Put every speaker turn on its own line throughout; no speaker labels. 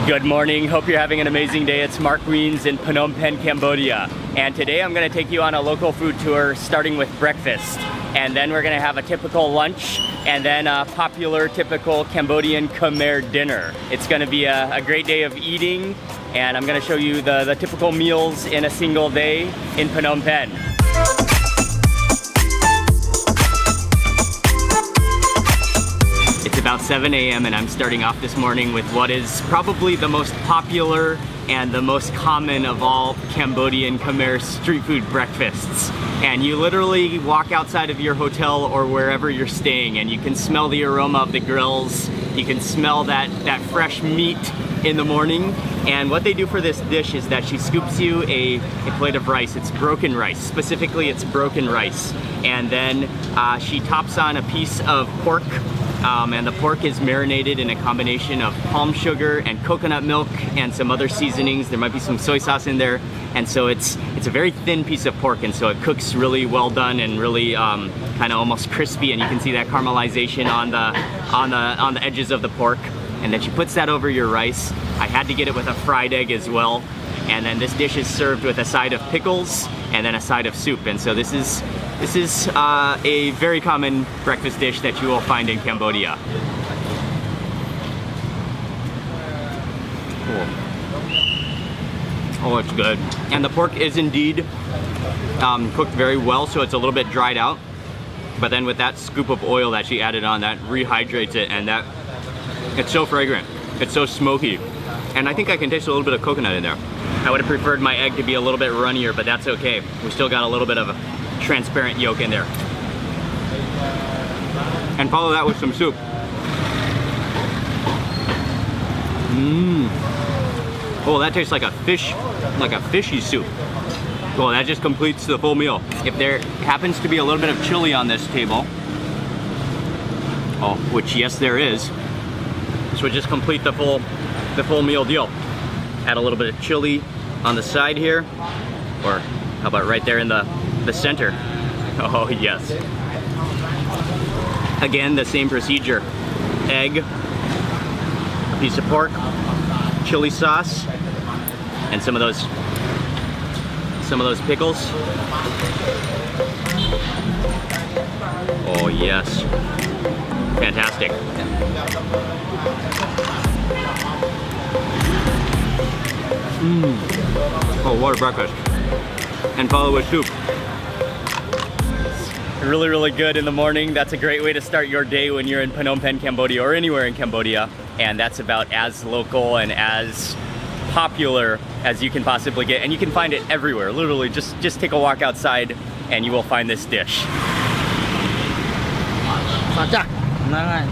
Good morning, hope you're having an amazing day. It's Mark Weens in Phnom Penh, Cambodia. And today I'm gonna take you on a local food tour starting with breakfast. And then we're gonna have a typical lunch and then a popular typical Cambodian Khmer dinner. It's gonna be a great day of eating, and I'm gonna show you the typical meals in a single day in Phnom Penh. It's about 7 a.m. and I'm starting off this morning with what is probably the most popular and the most common of all Cambodian Khmer street food breakfasts. And you literally walk outside of your hotel or wherever you're staying and you can smell the aroma of the grills. You can smell that fresh meat in the morning. And what they do for this dish is that she scoops you a plate of rice. It's broken rice. Specifically, it's broken rice. And then she tops on a piece of pork. And the pork is marinated in a combination of palm sugar and coconut milk and some other seasonings. There might be some soy sauce in there. And so it's a very thin piece of pork, and so it cooks really well done and really kind of almost crispy, and you can see that caramelization on the edges of the pork. And then she puts that over your rice. I had to get it with a fried egg as well. And then this dish is served with a side of pickles and then a side of soup. And so this is a very common breakfast dish that you will find in Cambodia. Oh, it's good. And the pork is indeed cooked very well, so it's a little bit dried out. But then with that scoop of oil that she added on, that rehydrates it, and it's so fragrant. It's so smoky. And I think I can taste a little bit of coconut in there. I would have preferred my egg to be a little bit runnier, but that's okay. We still got a little bit of a transparent yolk in there. And follow that with some soup. Oh, that tastes like a fishy soup. Well, that just completes the full meal. If there happens to be a little bit of chili on this table, which yes there is, this would just complete the full meal deal. Add a little bit of chili on the side here, or how about right there in the center? Oh yes. Again, the same procedure. Egg, a piece of pork, chili sauce, and some of those pickles. Oh yes. Fantastic. Oh, what a breakfast. And follow with soup. Really, really good in the morning. That's a great way to start your day when you're in Phnom Penh, Cambodia, or anywhere in Cambodia. And that's about as local and as popular as you can possibly get. And you can find it everywhere. Literally, just take a walk outside and you will find this dish.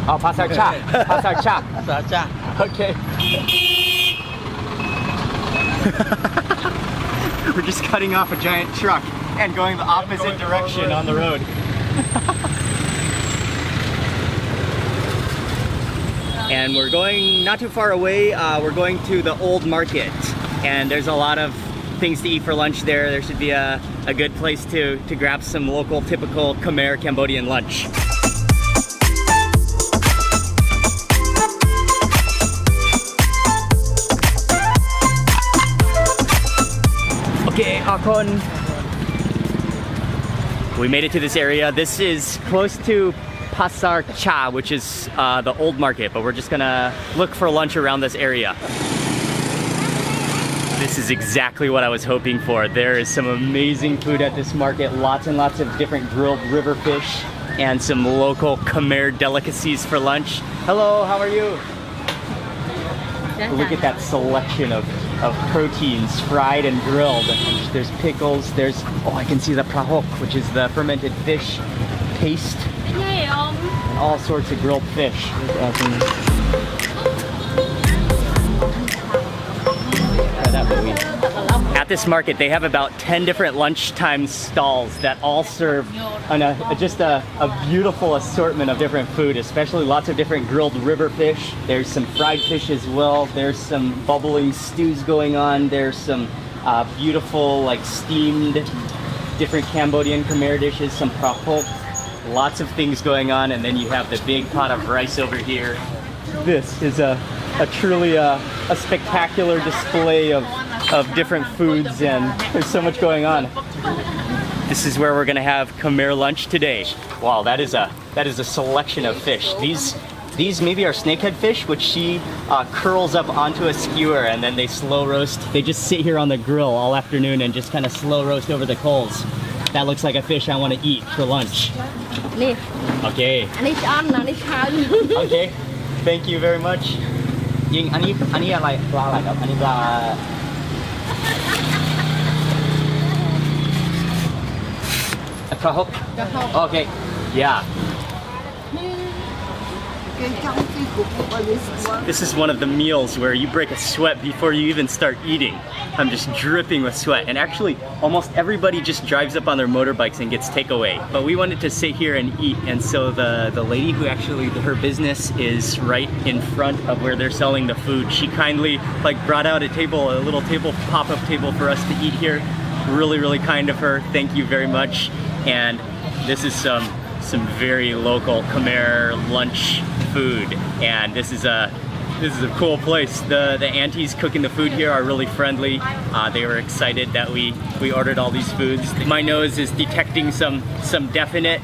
Oh, pasar cha. Pasar cha. Okay. We're just cutting off a giant truck and going the opposite direction on the road. And we're going not too far away. We're going to the old market, and there's a lot of things to eat for lunch there. There should be a good place to grab some local typical Khmer Cambodian lunch. Okay, Akon. We made it to this area. This is close to Pasar Cha, which is the old market, but we're just gonna look for lunch around this area. This is exactly what I was hoping for. There is some amazing food at this market. Lots and lots of different grilled river fish and some local Khmer delicacies for lunch. Hello, how are you? Look at that selection of proteins, fried and grilled. There's pickles, I can see the prahok, which is the fermented fish paste, and all sorts of grilled fish. At this market, they have about 10 different lunchtime stalls that all serve just a beautiful assortment of different food, especially lots of different grilled river fish. There's some fried fish as well. There's some bubbling stews going on. There's some beautiful, like, steamed different Cambodian Khmer dishes, some prahok, lots of things going on. And then you have the big pot of rice over here. This is a a truly a spectacular display of different foods, and there's so much going on. This is where we're gonna have Khmer lunch today. Wow, that is a selection of fish. These maybe are snakehead fish, which she curls up onto a skewer and then they slow roast. They just sit here on the grill all afternoon and just kind of slow roast over the coals. That looks like a fish I want to eat for lunch. Okay. Okay. Thank you very much. Okay. Yeah. This is one of the meals where you break a sweat before you even start eating. I'm just dripping with sweat, and actually almost everybody just drives up on their motorbikes and gets takeaway. But we wanted to sit here and eat, and so the lady who actually, her business is right in front of where they're selling the food. She kindly brought out a table, a little table, pop-up table for us to eat here. Really, really kind of her. Thank you very much. And this is some very local Khmer lunch food, and this is a cool place. The aunties cooking the food here are really friendly. They were excited that we ordered all these foods. My nose is detecting some definite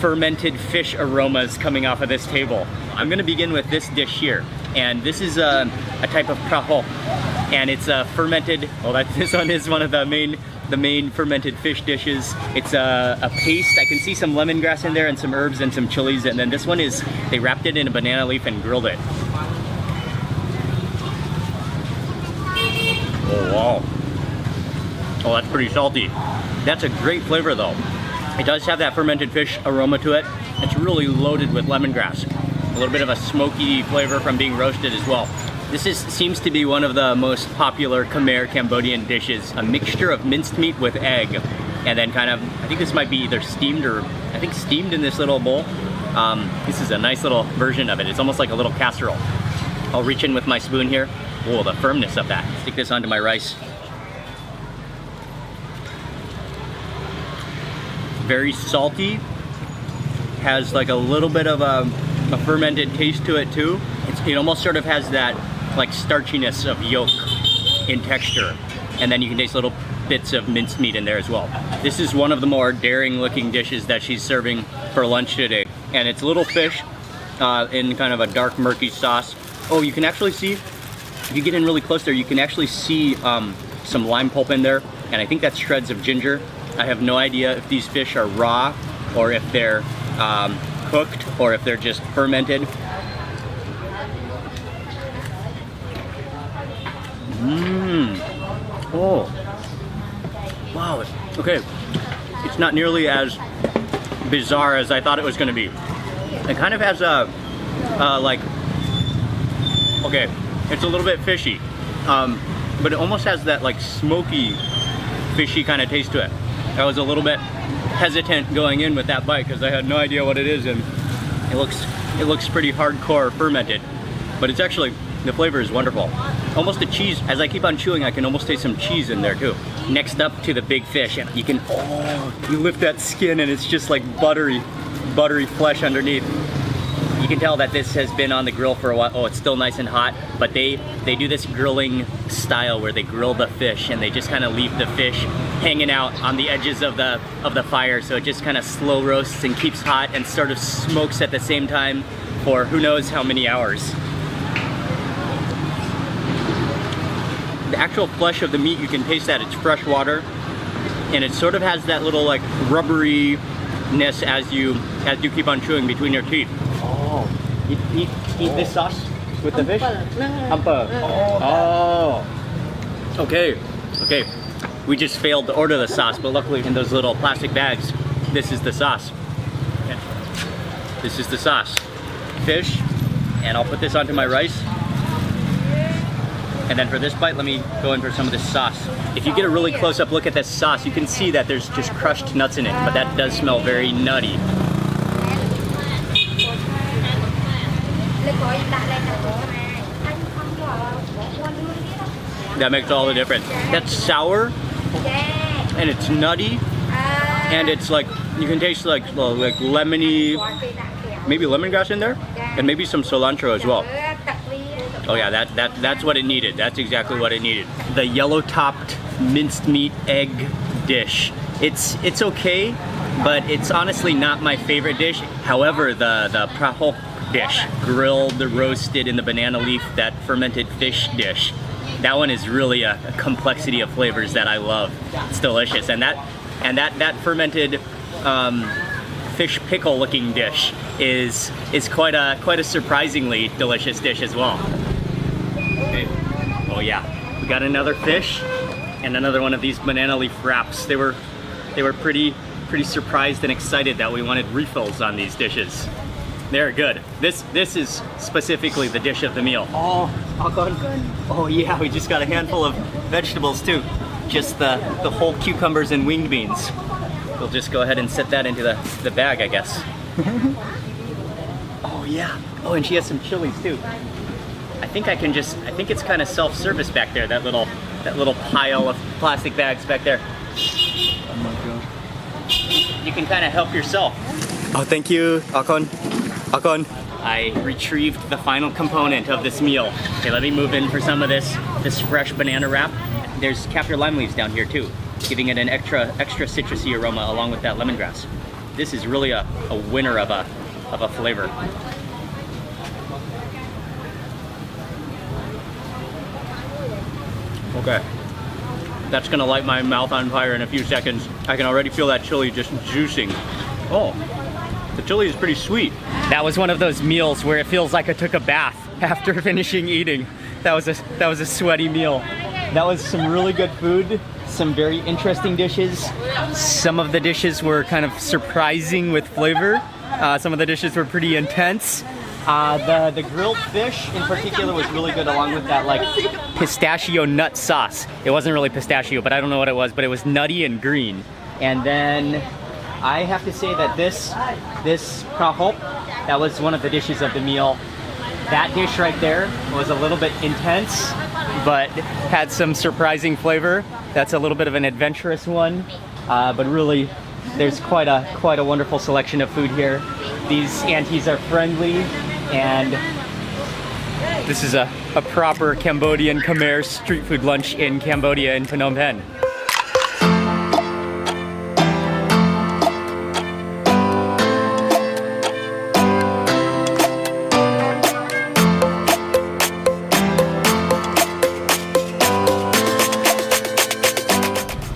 fermented fish aromas coming off of this table. I'm gonna begin with this dish here, and this is a type of prahok, and it's a fermented. Well, this one is one of the main fermented fish dishes. It's a paste. I can see some lemongrass in there and some herbs and some chilies, and then this one is, they wrapped it in a banana leaf and grilled it. Oh wow. Oh, that's pretty salty. That's a great flavor though. It does have that fermented fish aroma to it. It's really loaded with lemongrass. A little bit of a smoky flavor from being roasted as well. This seems to be one of the most popular Khmer Cambodian dishes. A mixture of minced meat with egg, and then kind of, I think this might be either steamed or, I think steamed in this little bowl. This is a nice little version of it. It's almost like a little casserole. I'll reach in with my spoon here. Oh, the firmness of that. Stick this onto my rice. Very salty. Has like a little bit of a fermented taste to it too. It almost sort of has that like starchiness of yolk in texture, and then you can taste little bits of minced meat in there as well. This is one of the more daring looking dishes that she's serving for lunch today, and it's little fish in kind of a dark murky sauce. Oh, you can actually see, if you get in really close there, you can actually see some lime pulp in there, and I think that's shreds of ginger. I have no idea if these fish are raw or if they're cooked or if they're just fermented. Oh, wow. Okay, it's not nearly as bizarre as I thought it was going to be. It kind of has a okay, it's a little bit fishy, but it almost has that like smoky, fishy kind of taste to it. I was a little bit hesitant going in with that bite because I had no idea what it is, and it looks pretty hardcore fermented, but it's actually, the flavor is wonderful. Almost a cheese. As I keep on chewing, I can almost taste some cheese in there too. Next up to the big fish, and you can, you lift that skin and it's just like buttery flesh underneath. You can tell that this has been on the grill for a while. Oh, it's still nice and hot, but they do this grilling style where they grill the fish and they just kind of leave the fish hanging out on the edges of the fire, so it just kind of slow roasts and keeps hot and sort of smokes at the same time for who knows how many hours. The actual flesh of the meat, you can taste that it's fresh water, and it sort of has that little like rubberiness as you keep on chewing between your teeth. Oh, eat this sauce with the fish? Hampa. Oh. Okay. We just failed to order the sauce, but luckily in those little plastic bags, this is the sauce. This is the sauce. Fish, and I'll put this onto my rice. And then for this bite, let me go in for some of this sauce. If you get a really close-up look at this sauce, you can see that there's just crushed nuts in it, but that does smell very nutty. That makes all the difference. That's sour, and it's nutty, and it's like, you can taste like lemony, maybe lemongrass in there, and maybe some cilantro as well. Oh yeah, that's what it needed. That's exactly what it needed. The yellow-topped minced meat egg dish. It's okay, but it's honestly not my favorite dish. However, the prahok dish, grilled, roasted in the banana leaf, that fermented fish dish, that one is really a complexity of flavors that I love. It's delicious, and that fermented fish pickle looking dish is quite a surprisingly delicious dish as well. Okay. Oh yeah, we got another fish and another one of these banana leaf wraps. They were pretty surprised and excited that we wanted refills on these dishes. They're good. This is specifically the dish of the meal. Oh yeah, we just got a handful of vegetables too. Just the whole cucumbers and winged beans. We'll just go ahead and set that into the bag, I guess. Oh yeah. Oh, and she has some chilies too. I think it's kind of self-service back there, that little pile of plastic bags back there.
Oh my god.
You can kind of help yourself.
Oh, thank you, Akon.
I retrieved the final component of this meal. Okay, let me move in for some of this fresh banana wrap. There's kaffir lime leaves down here too, giving it an extra citrusy aroma along with that lemongrass. This is really a winner of a flavor. Okay, that's gonna light my mouth on fire in a few seconds. I can already feel that chili just juicing. Oh, the chili is pretty sweet. That was one of those meals where it feels like I took a bath after finishing eating. That was a sweaty meal. That was some really good food, some very interesting dishes. Some of the dishes were kind of surprising with flavor. Some of the dishes were pretty intense. The grilled fish in particular was really good, along with that like pistachio nut sauce. It wasn't really pistachio, but I don't know what it was, but it was nutty and green. And then I have to say that this prahok, that was one of the dishes of the meal. That dish right there was a little bit intense, but had some surprising flavor. That's a little bit of an adventurous one, but really there's quite a wonderful selection of food here. These aunties are friendly, and this is a proper Cambodian Khmer street food lunch in Cambodia, in Phnom Penh.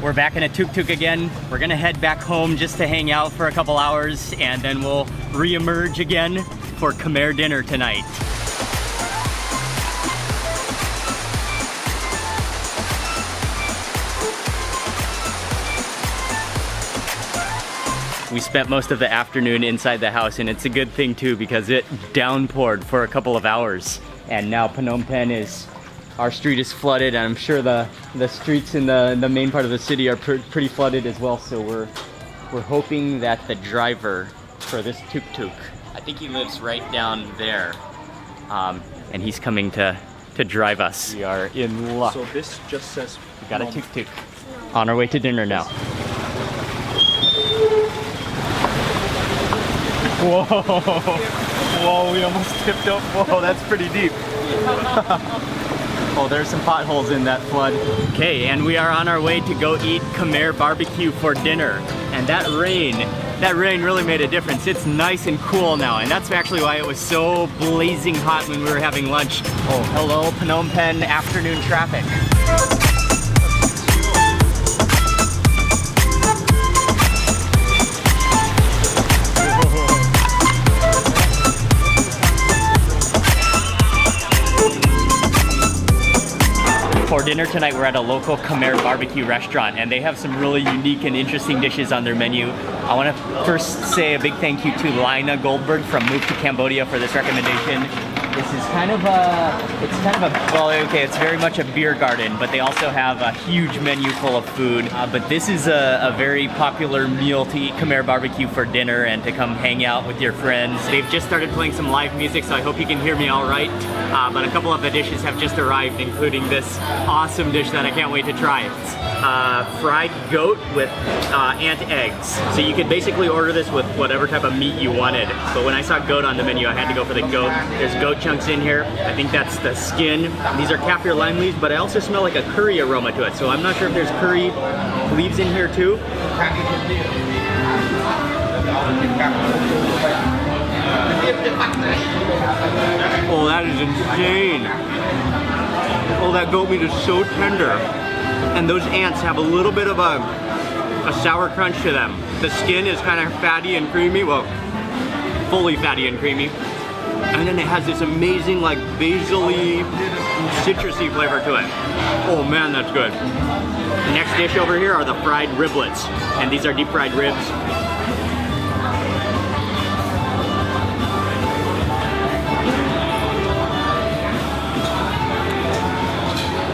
We're back in a tuk-tuk again. We're gonna head back home just to hang out for a couple hours, and then we'll re-emerge again for Khmer dinner tonight. We spent most of the afternoon inside the house, and it's a good thing too, because it downpoured for a couple of hours. And now Phnom Penh our street is flooded, and I'm sure the streets in the main part of the city are pretty flooded as well. So we're hoping that the driver for this tuk-tuk, I think he lives right down there, and he's coming to drive us. We are in luck.
So this just says
we got a tuk-tuk on our way to dinner now. Whoa! Whoa! We almost tipped up. Whoa! That's pretty deep. Oh, there's some potholes in that flood. Okay, and we are on our way to go eat Khmer barbecue for dinner. And that rain really made a difference. It's nice and cool now, and that's actually why it was so blazing hot when we were having lunch. Oh, hello, Phnom Penh afternoon traffic. For dinner tonight, we're at a local Khmer barbecue restaurant, and they have some really unique and interesting dishes on their menu. I want to first say a big thank you to Lina Goldberg from Move to Cambodia for this recommendation. This is it's very much a beer garden, but they also have a huge menu full of food. But this is a very popular meal to eat Khmer barbecue for dinner and to come hang out with your friends. They've just started playing some live music, so I hope you can hear me all right. But a couple of the dishes have just arrived, including this awesome dish that I can't wait to try. It's fried goat with ant eggs. So you could basically order this with whatever type of meat you wanted. But when I saw goat on the menu, I had to go for the goat. There's goat chunks chunks in here. I think that's the skin. These are kaffir lime leaves, but I also smell like a curry aroma to it. So I'm not sure if there's curry leaves in here too. Oh, that is insane. Oh, that goat meat is so tender. And those ants have a little bit of a sour crunch to them. The skin is kind of fatty and creamy. Well, fully fatty and creamy. And then it has this amazing like basil-y, citrusy flavor to it. Oh man, that's good. The next dish over here are the fried riblets. And these are deep fried ribs.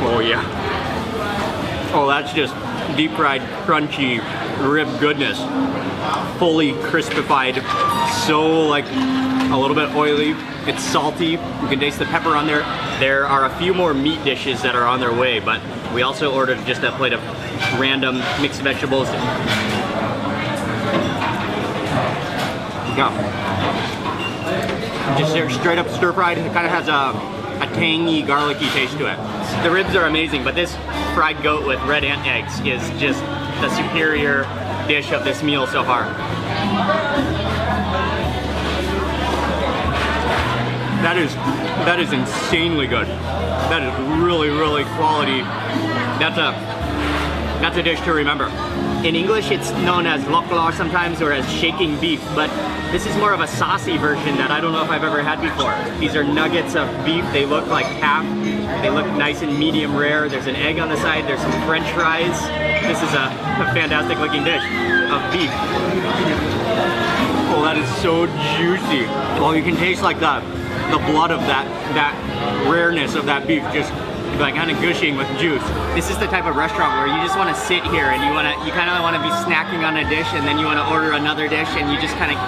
Oh yeah. Oh, that's just deep fried, crunchy rib goodness. Fully crispified, so like a little bit oily. It's salty. You can taste the pepper on there. There are a few more meat dishes that are on their way, but we also ordered just a plate of random mixed vegetables. Yeah. Just straight up stir fried. It kind of has a tangy, garlicky taste to it. The ribs are amazing, but this fried goat with red ant eggs is just the superior dish of this meal so far. That is insanely good. That is really, really quality. That's a dish to remember. In English, it's known as lok lor sometimes, or as shaking beef, but this is more of a saucy version that I don't know if I've ever had before. These are nuggets of beef. They look like half. They look nice and medium rare. There's an egg on the side. There's some French fries. This is a fantastic looking dish of beef. Oh, that is so juicy. Oh, you can taste like the blood of that rareness of that beef just like kind of gushing with juice. This is the type of restaurant where you just want to sit here and you kind of want to be snacking on a dish, and then you want to order another dish, and you just kind of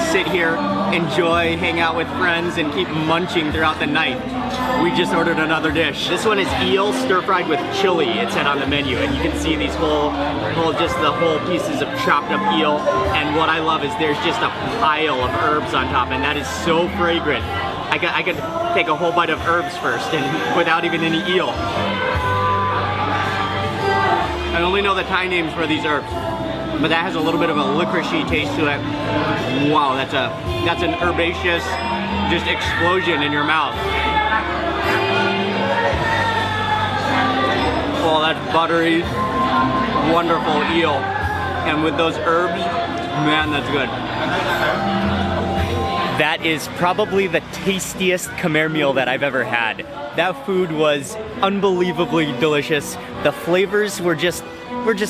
sit here, enjoy, hang out with friends, and keep munching throughout the night. We just ordered another dish. This one is eel stir fried with chili, it said on the menu, and you can see these whole pieces of chopped up eel. And what I love is there's just a pile of herbs on top, and that is so fragrant. I could take a whole bite of herbs first and without even any eel. I only know the Thai names for these herbs, but that has a little bit of a licoricey taste to it. Wow, that's an herbaceous just explosion in your mouth. Oh, that's buttery, wonderful eel. And with those herbs, man, that's good. That is probably the tastiest Khmer meal that I've ever had. That food was unbelievably delicious. The flavors were just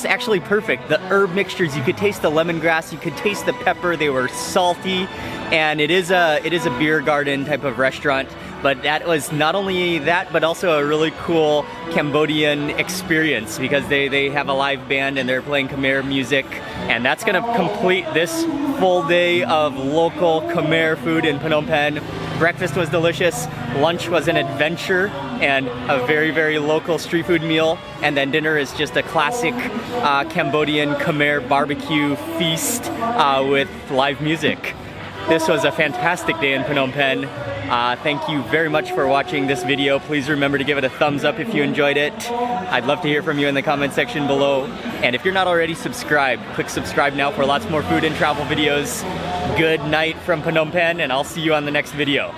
actually perfect. The herb mixtures, you could taste the lemongrass, you could taste the pepper, they were salty, and it is a beer garden type of restaurant. But that was not only that, but also a really cool Cambodian experience, because they have a live band and they're playing Khmer music. And that's gonna complete this full day of local Khmer food in Phnom Penh. Breakfast was delicious, lunch was an adventure and a very, very local street food meal. And then dinner is just a classic Cambodian Khmer barbecue feast with live music. This was a fantastic day in Phnom Penh. Thank you very much for watching this video. Please remember to give it a thumbs up if you enjoyed it. I'd love to hear from you in the comment section below. And if you're not already subscribed, click subscribe now for lots more food and travel videos. Good night from Phnom Penh, and I'll see you on the next video.